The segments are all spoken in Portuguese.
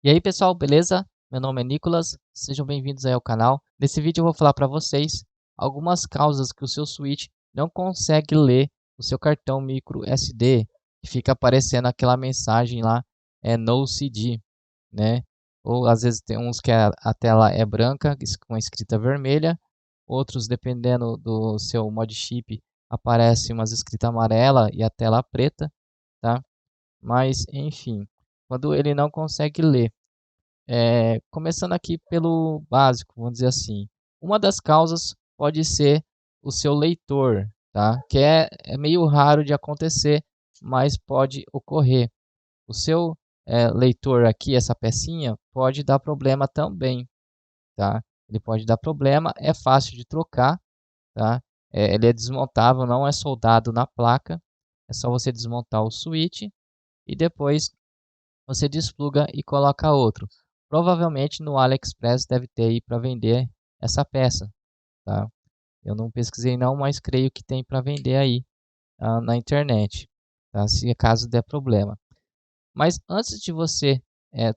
E aí pessoal, beleza? Meu nome é Nicolas, sejam bem-vindos aí ao canal. Nesse vídeo eu vou falar para vocês algumas causas que o seu switch não consegue ler o seu cartão micro SD, que fica aparecendo aquela mensagem lá, No CD, né? Ou às vezes tem uns que a tela é branca, com a escrita vermelha, outros dependendo do seu mod chip, aparece umas escrita amarela e a tela preta, tá? Mas enfim, quando ele não consegue ler, começando aqui pelo básico, vamos dizer assim. Uma das causas pode ser o seu leitor, tá? Que é meio raro de acontecer, mas pode ocorrer. O seu leitor aqui, essa pecinha, pode dar problema também, tá? Ele pode dar problema, é fácil de trocar, tá? Ele é desmontável, não é soldado na placa. É só você desmontar o switch e depois você despluga e coloca outro. Provavelmente no AliExpress deve ter aí para vender essa peça, tá? Eu não pesquisei não, mas creio que tem para vender aí na internet, tá? Se caso der problema. Mas antes de você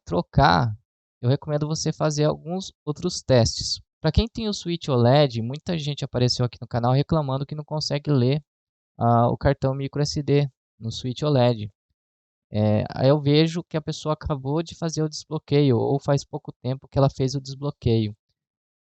trocar, eu recomendo você fazer alguns outros testes. Para quem tem o Switch OLED, muita gente apareceu aqui no canal reclamando que não consegue ler o cartão micro SD no Switch OLED. Aí eu vejo que a pessoa acabou de fazer o desbloqueio ou faz pouco tempo que ela fez o desbloqueio.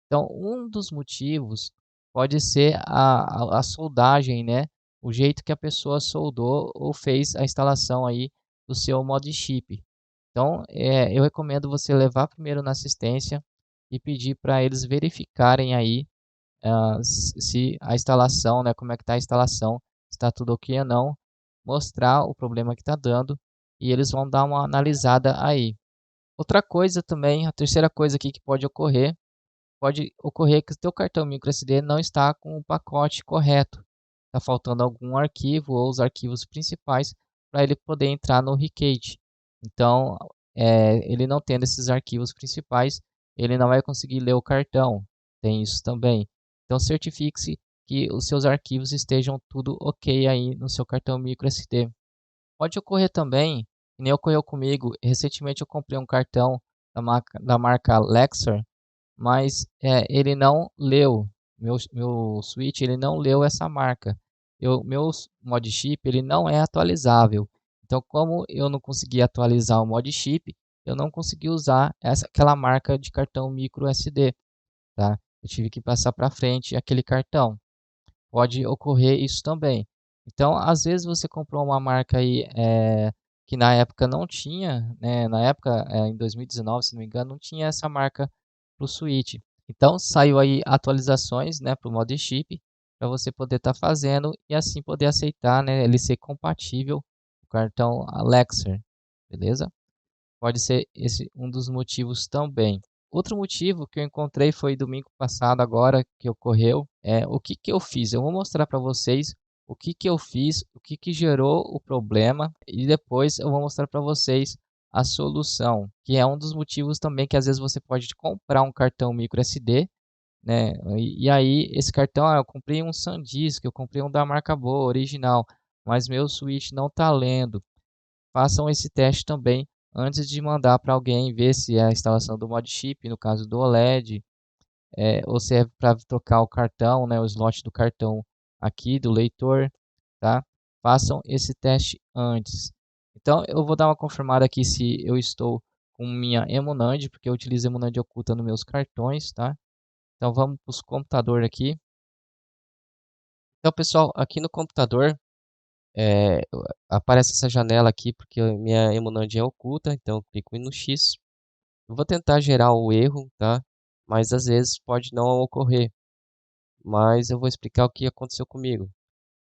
Então, um dos motivos pode ser a soldagem, né? O jeito que a pessoa soldou ou fez a instalação aí do seu mod chip. Então, eu recomendo você levar primeiro na assistência e pedir para eles verificarem aí se a instalação, né, como é que está a instalação, está tudo ok ou não, mostrar o problema que está dando e eles vão dar uma analisada aí. Outra coisa também, a terceira coisa aqui que pode ocorrer que o teu cartão microSD não está com o pacote correto. Está faltando algum arquivo ou os arquivos principais para ele poder entrar no Recade. Então, ele não tendo esses arquivos principais, ele não vai conseguir ler o cartão. Tem isso também. Então, certifique-se que os seus arquivos estejam tudo ok aí no seu cartão microSD. Pode ocorrer também, que nem ocorreu comigo, recentemente eu comprei um cartão da marca Lexar, mas ele não leu, meu switch ele não leu essa marca. Meu mod chip ele não é atualizável. Então, como eu não consegui atualizar o mod chip, eu não consegui usar aquela marca de cartão micro SD, tá? Eu tive que passar para frente aquele cartão. Pode ocorrer isso também. Então, às vezes você comprou uma marca aí que na época não tinha, né? Na época, em 2019, se não me engano, não tinha essa marca para o Switch. Então, saiu aí atualizações, né, para o mod chip, para você poder estar fazendo e assim poder aceitar, né, ele ser compatível com o cartão Alexa, beleza? Pode ser esse um dos motivos também. Outro motivo que eu encontrei foi domingo passado, agora que ocorreu, o que que eu fiz. Eu vou mostrar para vocês o que que eu fiz, o que que gerou o problema e depois eu vou mostrar para vocês a solução, que é um dos motivos também que às vezes você pode comprar um cartão micro SD, né? E aí esse cartão, eu comprei um SanDisk, eu comprei um da marca boa, original, mas meu switch não está lendo. Façam esse teste também antes de mandar para alguém ver se é a instalação do mod chip, no caso do OLED, ou se é para trocar o cartão, né, o slot do cartão aqui do leitor, tá? Façam esse teste antes. Então eu vou dar uma confirmada aqui se eu estou com minha Emunand, porque eu utilizo Emunand oculta nos meus cartões, tá? Então vamos para os computador aqui. Então pessoal, aqui no computador É, aparece essa janela aqui porque a minha Emunand é oculta, então eu clico no X. Eu vou tentar gerar o erro, tá? Mas às vezes pode não ocorrer. Mas eu vou explicar o que aconteceu comigo.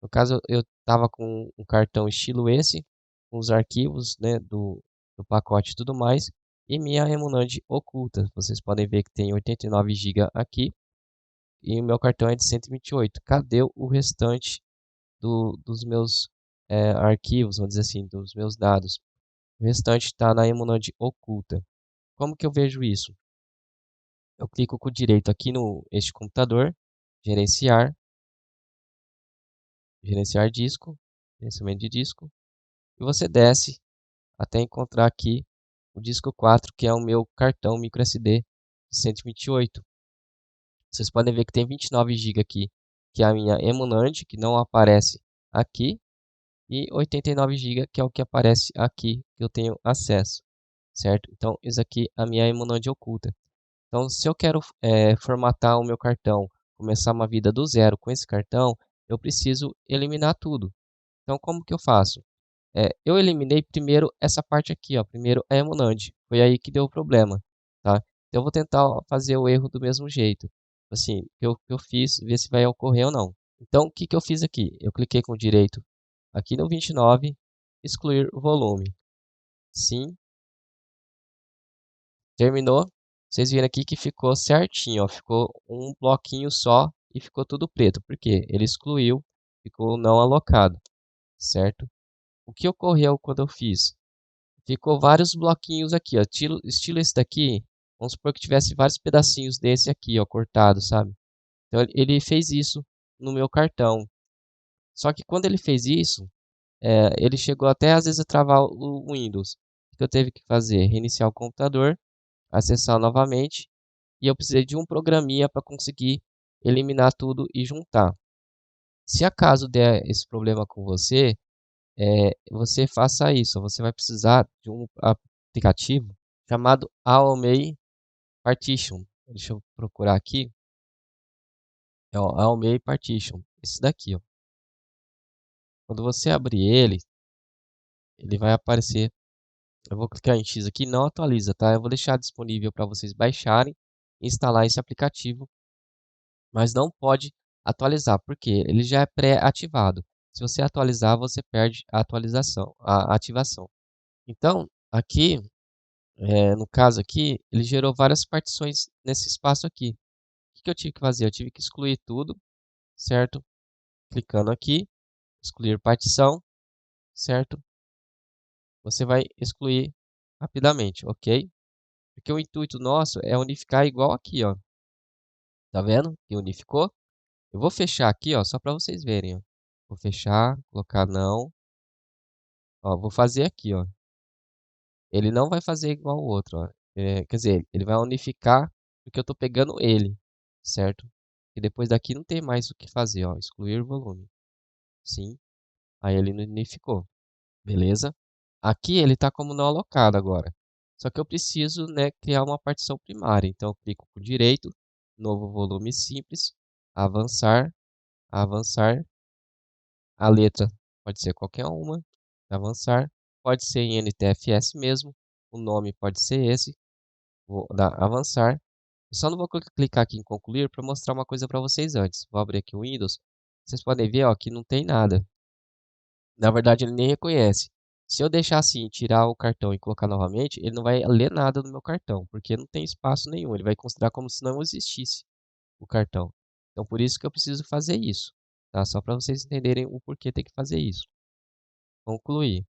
No caso, eu estava com um cartão estilo esse, com os arquivos, né, do pacote e tudo mais, e minha Emunand oculta. Vocês podem ver que tem 89 GB aqui, e o meu cartão é de 128. Cadê o restante dos meus arquivos, vamos dizer assim, dos meus dados? O restante está na Emunand oculta. Como que eu vejo isso? Eu clico com o direito aqui no este computador, gerenciar, gerenciar disco, gerenciamento de disco, e você desce até encontrar aqui o disco 4, que é o meu cartão microSD 128. Vocês podem ver que tem 29 GB aqui, que é a minha emuNAND, que não aparece aqui, e 89 GB, que é o que aparece aqui, que eu tenho acesso, certo? Então, isso aqui é a minha emuNAND oculta. Então, se eu quero formatar o meu cartão, começar uma vida do zero com esse cartão, eu preciso eliminar tudo. Então, como que eu faço? Eu eliminei primeiro essa parte aqui, ó, primeiro a emuNAND. Foi aí que deu o problema, tá? Então, eu vou tentar fazer o erro do mesmo jeito. Assim, que eu fiz, ver se vai ocorrer ou não. Então, o que que eu fiz aqui? Eu cliquei com o direito aqui no 29, excluir volume. Sim, terminou. Vocês viram aqui que ficou certinho, ó, ficou um bloquinho só e ficou tudo preto. Por quê? Ele excluiu, ficou não alocado, certo? O que ocorreu quando eu fiz? Ficou vários bloquinhos aqui, ó, estilo esse daqui. Vamos supor que tivesse vários pedacinhos desse aqui, ó, cortado, sabe? Então ele fez isso no meu cartão. Só que quando ele fez isso, ele chegou até às vezes a travar o Windows. O que eu teve que fazer? Reiniciar o computador, acessar novamente, e eu precisei de um programinha para conseguir eliminar tudo e juntar. Se acaso der esse problema com você, você faça isso. Você vai precisar de um aplicativo chamado Aomei Partition. Deixa eu procurar aqui. É o Aomei Partition. Esse daqui, ó. Quando você abrir ele, ele vai aparecer. Eu vou clicar em X aqui, não atualiza, tá? Eu vou deixar disponível para vocês baixarem e instalar esse aplicativo, mas não pode atualizar, porque ele já é pré-ativado. Se você atualizar, você perde a atualização, a ativação. Então, aqui, no caso aqui, ele gerou várias partições nesse espaço aqui. O que eu tive que fazer? Eu tive que excluir tudo, certo? Clicando aqui, excluir partição, certo? Você vai excluir rapidamente, ok? Porque o intuito nosso é unificar igual aqui, ó. Tá vendo que unificou? Eu vou fechar aqui, ó, só para vocês verem, ó. Vou fechar, colocar não. Ó, vou fazer aqui, ó. Ele não vai fazer igual o outro, ó. Quer dizer, ele vai unificar porque eu tô pegando ele, certo? E depois daqui não tem mais o que fazer, ó. Excluir volume. Sim. Aí ele unificou. Beleza? Aqui ele está como não alocado agora. Só que eu preciso, né, criar uma partição primária. Então eu clico com direito, novo volume simples, avançar, avançar. A letra pode ser qualquer uma, avançar. Pode ser em NTFS mesmo. O nome pode ser esse. Vou dar avançar. Eu só não vou clicar aqui em concluir para mostrar uma coisa para vocês antes. Vou abrir aqui o Windows. Vocês podem ver, ó, que não tem nada. Na verdade, ele nem reconhece. Se eu deixar assim, tirar o cartão e colocar novamente, ele não vai ler nada do meu cartão, porque não tem espaço nenhum. Ele vai considerar como se não existisse o cartão. Então, por isso que eu preciso fazer isso, tá? Só para vocês entenderem o porquê tem que fazer isso. Concluir.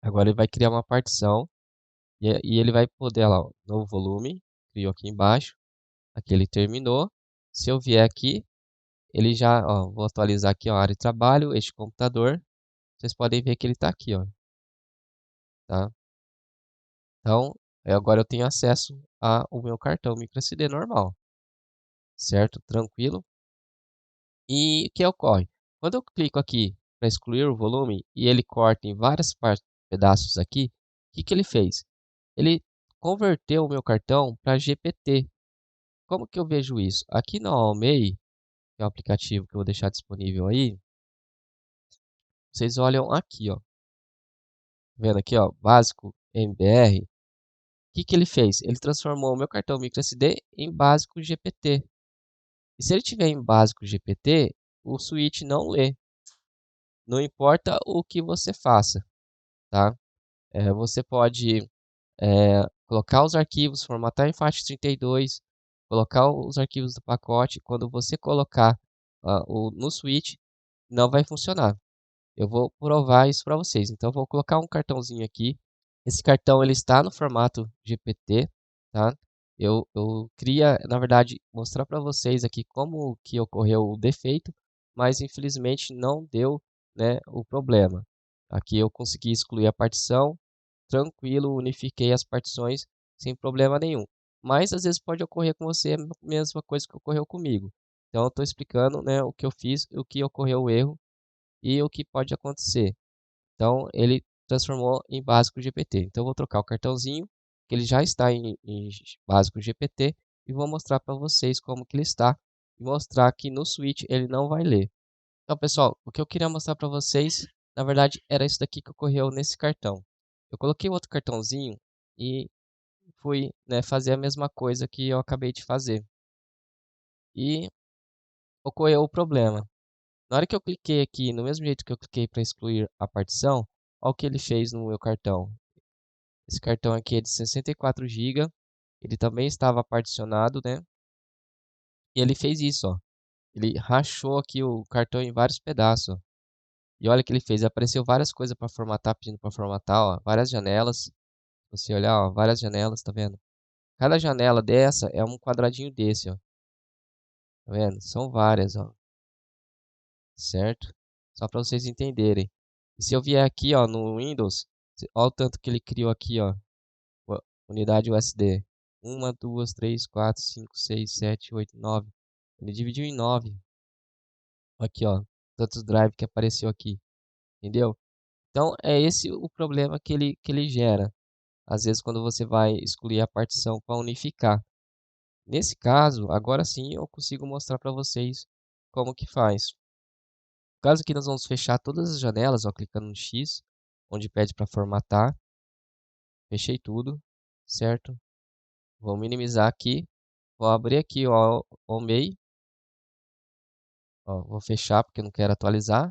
Agora ele vai criar uma partição e ele vai poder lá, ó, novo volume, criou aqui embaixo. Aqui ele terminou. Se eu vier aqui, ele já, ó, vou atualizar aqui, ó, área de trabalho, este computador. Vocês podem ver que ele está aqui, ó, tá? Então, agora eu tenho acesso ao meu cartão microSD normal, certo? Tranquilo. E o que ocorre? Quando eu clico aqui para excluir o volume e ele corta em vários pedaços aqui, o que ele fez? Ele converteu o meu cartão para GPT. Como que eu vejo isso? Aqui no Almei, que é um aplicativo que eu vou deixar disponível aí, vocês olham aqui, ó. Vendo aqui, ó, básico MBR. O que ele fez? Ele transformou o meu cartão microSD em básico GPT. E se ele tiver em básico GPT, o switch não lê. Não importa o que você faça, tá? Você pode colocar os arquivos, formatar em FAT32, colocar os arquivos do pacote. Quando você colocar no switch, não vai funcionar. Eu vou provar isso para vocês. Então, eu vou colocar um cartãozinho aqui. Esse cartão ele está no formato GPT, tá? Eu queria, na verdade, mostrar para vocês aqui como que ocorreu o defeito, mas infelizmente não deu, né, o problema. Aqui eu consegui excluir a partição, tranquilo, unifiquei as partições sem problema nenhum. Mas às vezes pode ocorrer com você a mesma coisa que ocorreu comigo. Então eu estou explicando, né, o que eu fiz, o que ocorreu o erro e o que pode acontecer. Então ele transformou em básico GPT. Então eu vou trocar o cartãozinho, que ele já está em básico GPT, e vou mostrar para vocês como que ele está e mostrar que no Switch ele não vai ler. Então, pessoal, o que eu queria mostrar para vocês, na verdade, era isso daqui que ocorreu nesse cartão. Eu coloquei outro cartãozinho e fui, né, fazer a mesma coisa que eu acabei de fazer. E ocorreu o problema. Na hora que eu cliquei aqui, no mesmo jeito que eu cliquei para excluir a partição, olha o que ele fez no meu cartão. Esse cartão aqui é de 64 GB, ele também estava particionado, né? E ele fez isso, ó. Ele rachou aqui o cartão em vários pedaços, ó. E olha o que ele fez, apareceu várias coisas para formatar, pedindo para formatar, ó, várias janelas. Se você olhar, ó, várias janelas, tá vendo? Cada janela dessa é um quadradinho desse, ó. Tá vendo? São várias, ó. Certo? Só para vocês entenderem. E se eu vier aqui, ó, no Windows, olha o tanto que ele criou aqui, ó. Unidade USD. Uma, duas, três, quatro, cinco, seis, sete, oito, nove. Ele dividiu em 9. Aqui, ó. Tantos drive que apareceu aqui. Entendeu? Então, é esse o problema que ele gera. Às vezes, quando você vai excluir a partição para unificar. Nesse caso, agora sim eu consigo mostrar para vocês como que faz. No caso aqui, nós vamos fechar todas as janelas, ó, clicando no X, onde pede para formatar. Fechei tudo, certo? Vou minimizar aqui. Vou abrir aqui o MEI. Ó, vou fechar porque eu não quero atualizar.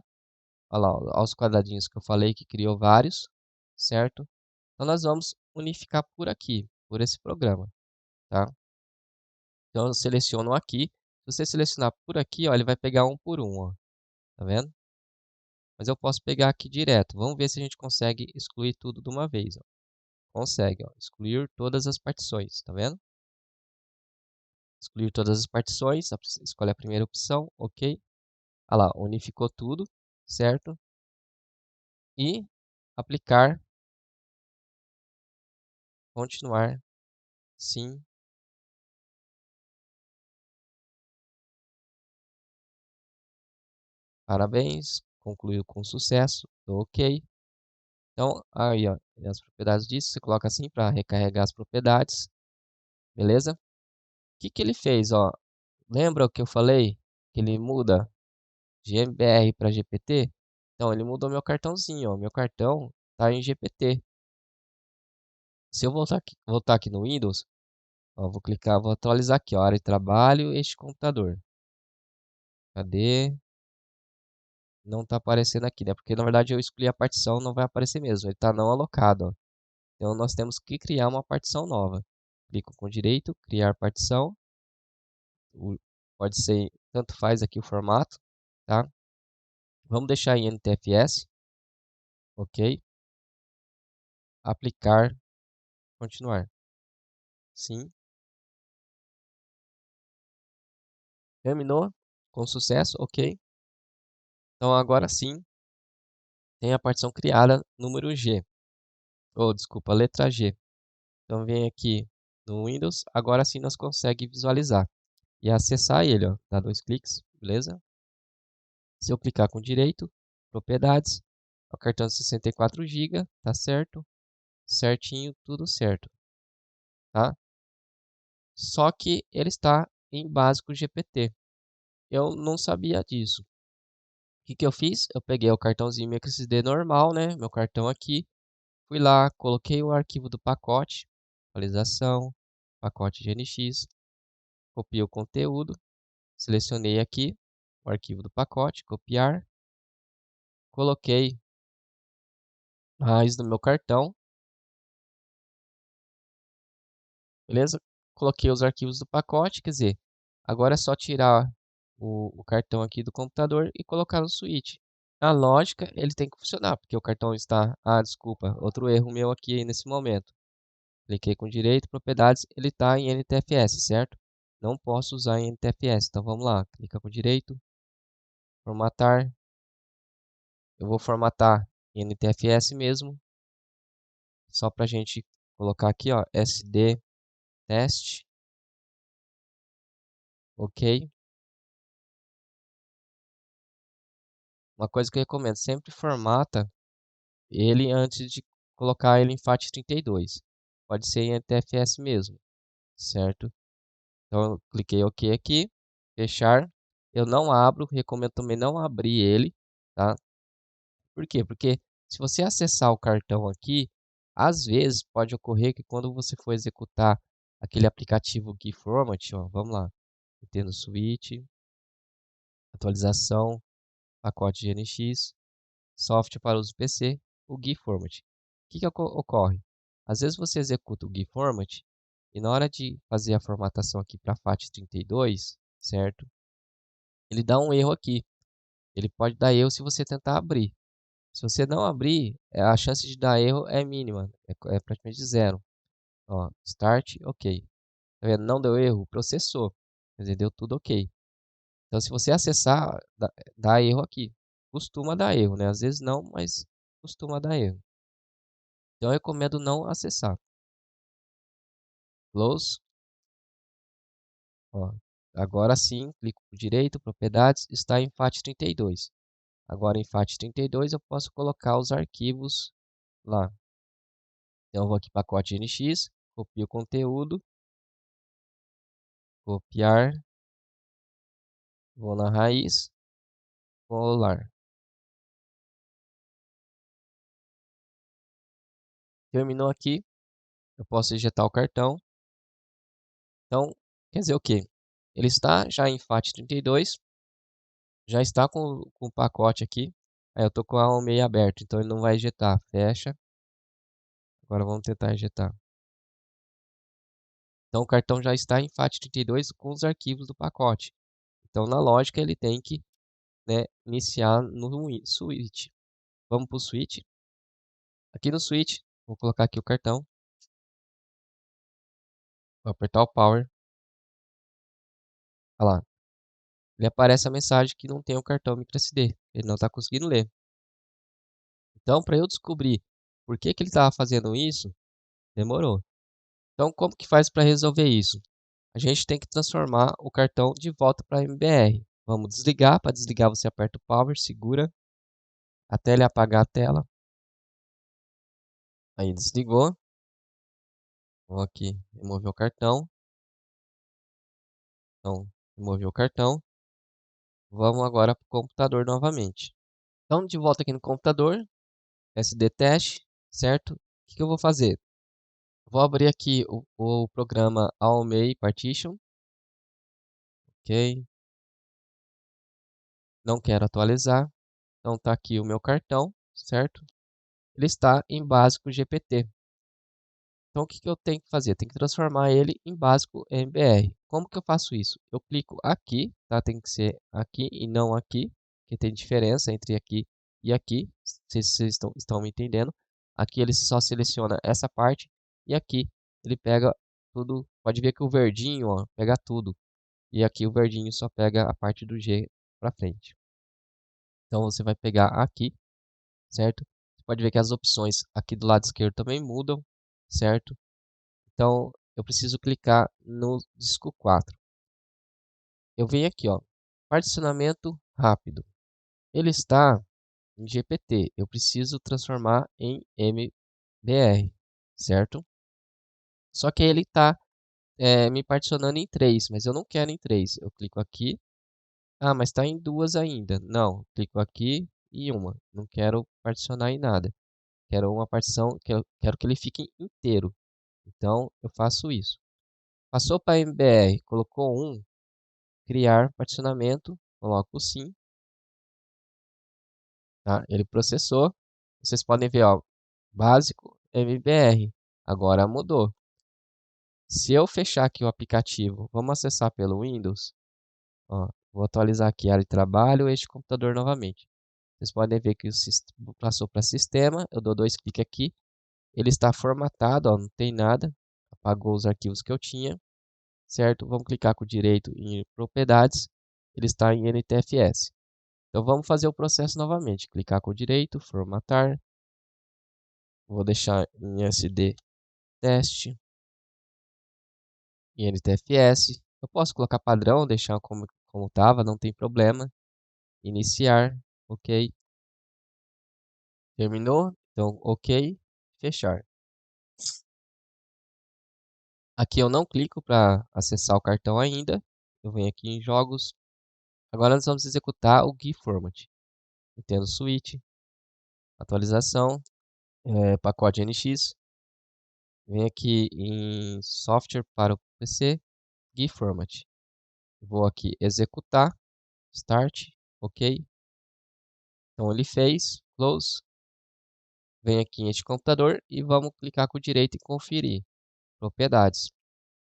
Olha lá, ó, os quadradinhos que eu falei que criou vários, certo? Então nós vamos unificar por aqui, por esse programa, tá? Então eu seleciono aqui. Se você selecionar por aqui, ó, ele vai pegar um por um, ó. Tá vendo? Mas eu posso pegar aqui direto. Vamos ver se a gente consegue excluir tudo de uma vez, ó. Consegue, ó, excluir todas as partições, tá vendo? Excluir todas as partições, escolhe a primeira opção, ok. Olha lá, unificou tudo, certo? E aplicar, continuar, sim. Parabéns, concluiu com sucesso, ok. Então, aí, ó, as propriedades disso, você coloca assim para recarregar as propriedades, beleza? O que que ele fez, ó? Lembra o que eu falei? Que ele muda de MBR para GPT? Então, ele mudou meu cartãozinho, ó. Meu cartão está em GPT. Se eu voltar aqui no Windows, ó, vou clicar, vou atualizar aqui, ó, área de trabalho, este computador. Cadê? Não está aparecendo aqui, né? Porque na verdade eu escolhi a partição, não vai aparecer mesmo. Ele está não alocado, ó. Então nós temos que criar uma partição nova. Clico com direito, criar partição. Pode ser, tanto faz aqui o formato, tá? Vamos deixar em NTFS, ok? Aplicar, continuar. Sim. Terminou com sucesso, ok? Então agora sim tem a partição criada, número G. Ou desculpa, letra G. Então vem aqui no Windows, agora sim nós conseguimos visualizar e acessar ele, ó. Dá dois cliques, beleza? Se eu clicar com direito, propriedades, o cartão de 64 GB, tá certo? Certinho, tudo certo, tá? Só que ele está em básico GPT. Eu não sabia disso. O que que eu fiz? Eu peguei o cartãozinho microSD normal, né? Meu cartão aqui. Fui lá, coloquei o arquivo do pacote, atualização, pacote GNX, copiei o conteúdo, selecionei aqui o arquivo do pacote, copiar, coloquei a raiz do meu cartão, beleza? Coloquei os arquivos do pacote, quer dizer, agora é só tirar o cartão aqui do computador e colocar no switch. Na lógica, ele tem que funcionar, porque o cartão está... Ah, desculpa, outro erro meu aqui nesse momento. Cliquei com direito, propriedades, ele está em NTFS, certo? Não posso usar em NTFS, então vamos lá. Clica com direito, formatar. Eu vou formatar em NTFS mesmo, só para a gente colocar aqui, ó, SD teste, ok? Uma coisa que eu recomendo, sempre formata ele antes de colocar ele em FAT32. Pode ser em NTFS mesmo, certo? Então, eu cliquei OK aqui, fechar. Eu não abro, recomendo também não abrir ele, tá? Por quê? Porque se você acessar o cartão aqui, às vezes pode ocorrer que quando você for executar aquele aplicativo GeFormat, ó, vamos lá, Nintendo Switch, atualização, pacote GNX, software para uso PC, o GeFormat. O que ocorre? Às vezes você executa o GeFormat e na hora de fazer a formatação aqui para FAT32, certo? Ele dá um erro aqui. Ele pode dar erro se você tentar abrir. Se você não abrir, a chance de dar erro é mínima, é praticamente zero. Ó, start, ok. Tá vendo? Não deu erro, processou. Quer dizer, deu tudo ok. Então, se você acessar, dá erro aqui. Costuma dar erro, né? Às vezes não, mas costuma dar erro. Então, eu recomendo não acessar. Close. Ó, agora sim, clico por direito, propriedades, está em FAT32. Agora em FAT32 eu posso colocar os arquivos lá. Então eu vou aqui pacote NX, copio o conteúdo, copiar, vou na raiz, colar. Terminou aqui, eu posso ejetar o cartão. Então, quer dizer o quê? Ele está já em FAT32, já está com o pacote aqui. Aí eu estou com a meio aberto, então ele não vai ejetar. Fecha. Agora vamos tentar ejetar. Então o cartão já está em FAT32 com os arquivos do pacote. Então na lógica ele tem que, né, iniciar no switch. Vamos para o switch. Aqui no switch, vou colocar aqui o cartão. Vou apertar o power. Olha lá. Ele aparece a mensagem que não tem o cartão microSD. Ele não está conseguindo ler. Então, para eu descobrir por que ele estava fazendo isso, demorou. Então, como que faz para resolver isso? A gente tem que transformar o cartão de volta para MBR. Vamos desligar. Para desligar, você aperta o power, segura até ele apagar a tela. Aí desligou. Vou aqui remover o cartão. Então, remover o cartão. Vamos agora para o computador novamente. Então, de volta aqui no computador, SD teste, certo? O que eu vou fazer? Vou abrir aqui o programa Almei Partition, ok? Não quero atualizar, então está aqui o meu cartão, certo? Ele está em básico GPT. Então, o que eu tenho que fazer? Tenho que transformar ele em básico MBR. Como que eu faço isso? Eu clico aqui, tá? Tem que ser aqui e não aqui, que tem diferença entre aqui e aqui, se vocês estão me entendendo. Aqui ele só seleciona essa parte e aqui ele pega tudo. Pode ver que o verdinho, ó, pega tudo. E aqui o verdinho só pega a parte do G para frente. Então você vai pegar aqui, certo? Você pode ver que as opções aqui do lado esquerdo também mudam, certo? Então, eu preciso clicar no disco 4. Eu venho aqui, ó, particionamento rápido. Ele está em GPT. Eu preciso transformar em MBR, certo? Só que ele está me particionando em 3, mas eu não quero em 3. Eu clico aqui. Ah, mas está em 2 ainda. Não, clico aqui e uma. Não quero particionar em nada. Quero uma partição, quero que ele fique inteiro. Então, eu faço isso. Passou para MBR, colocou 1, criar particionamento, coloco sim, tá? Ele processou. Vocês podem ver, ó, básico MBR. Agora mudou. Se eu fechar aqui o aplicativo, vamos acessar pelo Windows. Ó, vou atualizar aqui a área de trabalho, este computador novamente. Vocês podem ver que o passou para sistema. Eu dou 2 cliques aqui. Ele está formatado, ó, não tem nada. Apagou os arquivos que eu tinha, certo? Vamos clicar com o direito em propriedades. Ele está em NTFS. Então vamos fazer o processo novamente. Clicar com o direito, formatar. Vou deixar em SD teste, em NTFS. Eu posso colocar padrão, deixar como estava, não tem problema. Iniciar, ok. Terminou, então ok, fechar. Aqui eu não clico para acessar o cartão ainda. Eu venho aqui em jogos. Agora nós vamos executar o GUI-Format. Nintendo Switch, atualização, pacote NX. Venho aqui em software para o PC, GUI-Format. Vou aqui executar, start, ok. Então ele fez, close. Venho aqui em este computador e vamos clicar com o direito em conferir. Propriedades.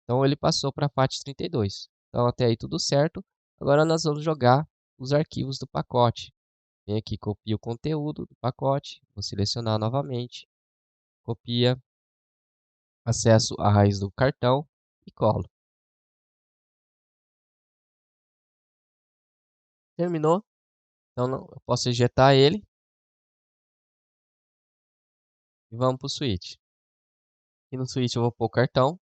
Então ele passou para a FAT32. Então até aí tudo certo. Agora nós vamos jogar os arquivos do pacote. Vem aqui, copia o conteúdo do pacote. Vou selecionar novamente. Copia. Acesso à raiz do cartão e colo. Terminou. Então eu posso ejetar ele. E vamos para o switch. E no switch eu vou pôr o cartão.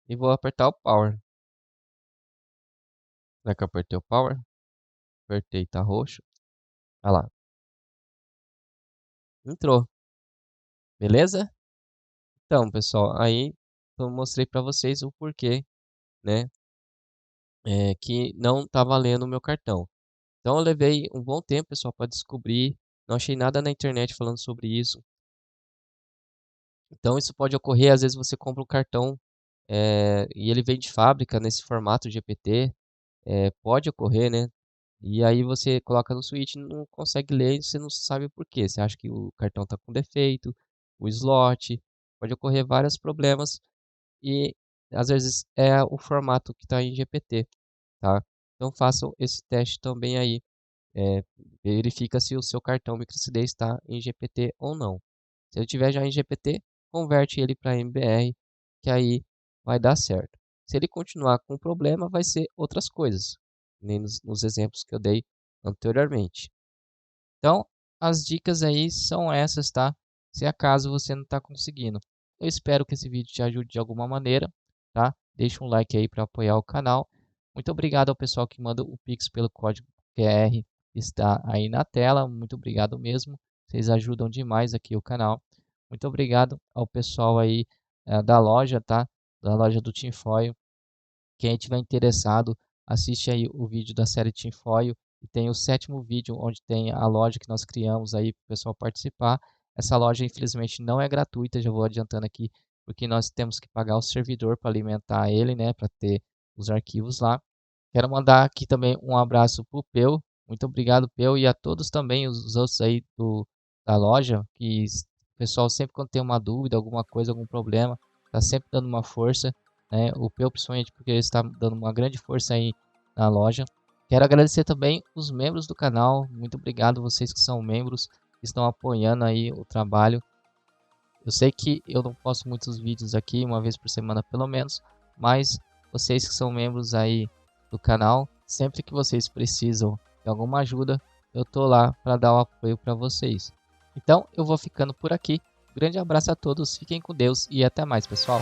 E vou apertar o power. Será que eu apertei o power? Apertei, tá roxo. Olha lá. Entrou. Beleza? Então, pessoal, aí eu mostrei para vocês o porquê, né? Que não está valendo o meu cartão. Então eu levei um bom tempo, pessoal, para descobrir. Não achei nada na internet falando sobre isso. Então isso pode ocorrer, às vezes você compra um cartão e ele vem de fábrica nesse formato GPT. Pode ocorrer, né? E aí você coloca no switch e não consegue ler e você não sabe por quê. Você acha que o cartão está com defeito, o slot, pode ocorrer vários problemas e às vezes é o formato que está em GPT, tá? Então façam esse teste também aí. Verifica se o seu cartão microSD está em GPT ou não. Se ele tiver já em GPT, converte ele para MBR, que aí vai dar certo. Se ele continuar com problema, vai ser outras coisas, nem nos exemplos que eu dei anteriormente. Então, as dicas aí são essas, tá? Se acaso você não está conseguindo. Eu espero que esse vídeo te ajude de alguma maneira, tá? Deixa um like aí para apoiar o canal. Muito obrigado ao pessoal que manda o Pix pelo código QR, está aí na tela. Muito obrigado mesmo. Vocês ajudam demais aqui o canal. Muito obrigado ao pessoal aí da loja, tá? Da loja do Tinfoil. Quem tiver interessado, assiste aí o vídeo da série Tinfoil e tem o 7º vídeo onde tem a loja que nós criamos aí para o pessoal participar. Essa loja infelizmente não é gratuita, já vou adiantando aqui, porque nós temos que pagar o servidor para alimentar ele, né, para ter os arquivos lá. Quero mandar aqui também um abraço para o Peu. Muito obrigado, Peu, e a todos também os outros aí da loja, que o pessoal sempre quando tem uma dúvida, alguma coisa, algum problema, está sempre dando uma força, né? O Peu, principalmente porque ele está dando uma grande força aí na loja. Quero agradecer também os membros do canal. Muito obrigado vocês que são membros, que estão apoiando aí o trabalho. Eu sei que eu não posto muitos vídeos aqui, uma vez por semana pelo menos, mas vocês que são membros aí do canal, sempre que vocês precisam de alguma ajuda, eu tô lá para dar o apoio para vocês. Então, eu vou ficando por aqui. Grande abraço a todos, fiquem com Deus e até mais, pessoal.